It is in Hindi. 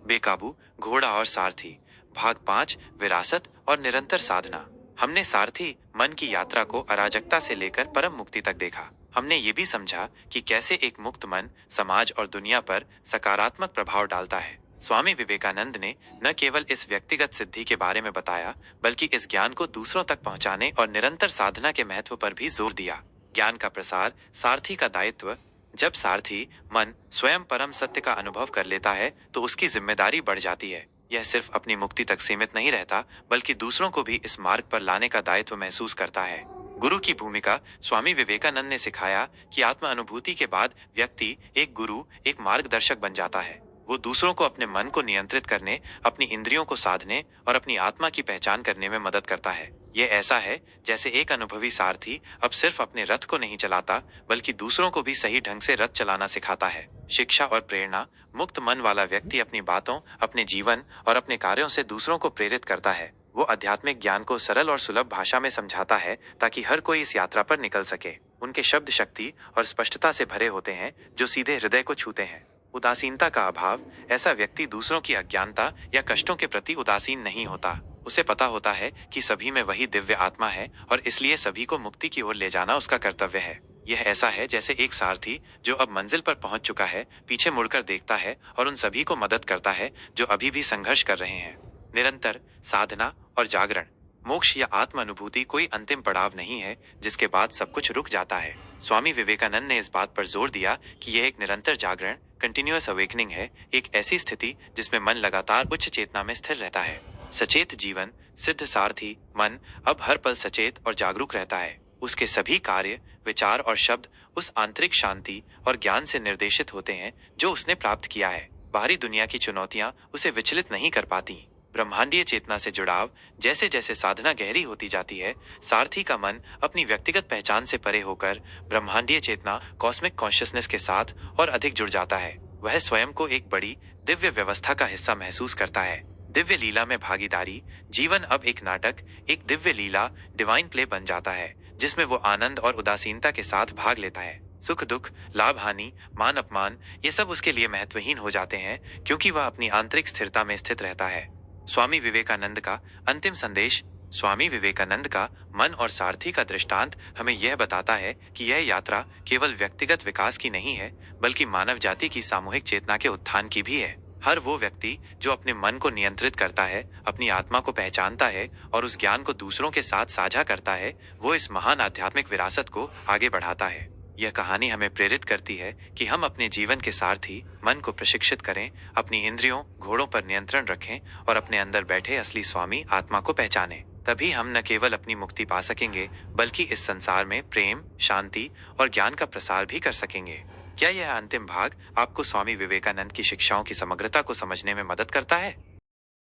बेकाबू घोड़ा और सारथी, भाग 5, विरासत और निरंतर साधना। हमने सारथी मन की यात्रा को अराजकता से लेकर परम मुक्ति तक देखा। हमने ये भी समझा कि कैसे एक मुक्त मन समाज और दुनिया पर सकारात्मक प्रभाव डालता है। स्वामी विवेकानंद ने न केवल इस व्यक्तिगत सिद्धि के बारे में बताया, बल्कि इस ज्ञान को दूसरों तक पहुंचाने और निरंतर साधना के महत्व पर भी जोर दिया। ज्ञान का प्रसार, सारथी का दायित्व। जब सारथी मन स्वयं परम सत्य का अनुभव कर लेता है तो उसकी जिम्मेदारी बढ़ जाती है। यह सिर्फ अपनी मुक्ति तक सीमित नहीं रहता, बल्कि दूसरों को भी इस मार्ग पर लाने का दायित्व महसूस करता है। गुरु की भूमिका। स्वामी विवेकानंद ने सिखाया कि आत्म अनुभूति के बाद व्यक्ति एक गुरु, एक मार्गदर्शक बन जाता है। वो दूसरों को अपने मन को नियंत्रित करने, अपनी इंद्रियों को साधने और अपनी आत्मा की पहचान करने में मदद करता है। ये ऐसा है जैसे एक अनुभवी सारथी अब सिर्फ अपने रथ को नहीं चलाता, बल्कि दूसरों को भी सही ढंग से रथ चलाना सिखाता है। शिक्षा और प्रेरणा। मुक्त मन वाला व्यक्ति अपनी बातों, अपने जीवन और अपने कार्यों से दूसरों को प्रेरित करता है। वो आध्यात्मिक ज्ञान को सरल और सुलभ भाषा में समझाता है ताकि हर कोई इस यात्रा पर निकल सके। उनके शब्द शक्ति और स्पष्टता से भरे होते हैं, जो सीधे हृदय को छूते हैं। उदासीनता का अभाव। ऐसा व्यक्ति दूसरों की अज्ञानता या कष्टों के प्रति उदासीन नहीं होता। उसे पता होता है कि सभी में वही दिव्य आत्मा है और इसलिए सभी को मुक्ति की ओर ले जाना उसका कर्तव्य है। यह ऐसा है जैसे एक सारथी जो अब मंजिल पर पहुंच चुका है, पीछे मुड़कर देखता है और उन सभी को मदद करता है जो अभी भी संघर्ष कर रहे हैं। निरंतर साधना और जागरण। मोक्ष या आत्म अनुभूति कोई अंतिम पड़ाव नहीं है जिसके बाद सब कुछ रुक जाता है। स्वामी विवेकानंद ने इस बात पर जोर दिया कि यह एक निरंतर जागरण, कंटिन्यूअस अवेकनिंग है, एक ऐसी स्थिति जिसमें मन लगातार उच्च चेतना में स्थिर रहता है। सचेत जीवन। सिद्ध सारथी मन अब हर पल सचेत और जागरूक रहता है। उसके सभी कार्य, विचार और शब्द उस आंतरिक शांति और ज्ञान से निर्देशित होते हैं जो उसने प्राप्त किया है। बाहरी दुनिया की चुनौतियां उसे विचलित नहीं कर पाती। ब्रह्मांडीय चेतना से जुड़ाव। जैसे जैसे साधना गहरी होती जाती है, सारथी का मन अपनी व्यक्तिगत पहचान से परे होकर ब्रह्मांडीय चेतना, कॉस्मिक कॉन्शियसनेस के साथ और अधिक जुड़ जाता है। वह स्वयं को एक बड़ी दिव्य व्यवस्था का हिस्सा महसूस करता है। दिव्य लीला में भागीदारी। जीवन अब एक नाटक, एक दिव्य लीला, डिवाइन प्ले बन जाता है, जिसमें वो आनंद और उदासीनता के साथ भाग लेता है। सुख दुख, लाभ हानि, मान अपमान, ये सब उसके लिए महत्वहीन हो जाते हैं, क्योंकि वह अपनी आंतरिक स्थिरता में स्थित रहता है। स्वामी विवेकानंद का अंतिम संदेश। स्वामी विवेकानंद का मन और सारथी का दृष्टांत हमें यह बताता है कि यह यात्रा केवल व्यक्तिगत विकास की नहीं है, बल्कि मानव जाति की सामूहिक चेतना के उत्थान की भी है। हर वो व्यक्ति जो अपने मन को नियंत्रित करता है, अपनी आत्मा को पहचानता है और उस ज्ञान को दूसरों के साथ साझा करता है, वो इस महान आध्यात्मिक विरासत को आगे बढ़ाता है। यह कहानी हमें प्रेरित करती है कि हम अपने जीवन के सारथी मन को प्रशिक्षित करें, अपनी इंद्रियों, घोड़ों पर नियंत्रण रखें और अपने अंदर बैठे असली स्वामी आत्मा को पहचानें। तभी हम न केवल अपनी मुक्ति पा सकेंगे, बल्कि इस संसार में प्रेम, शांति और ज्ञान का प्रसार भी कर सकेंगे। क्या यह अंतिम भाग आपको स्वामी विवेकानंद की शिक्षाओं की समग्रता को समझने में मदद करता है?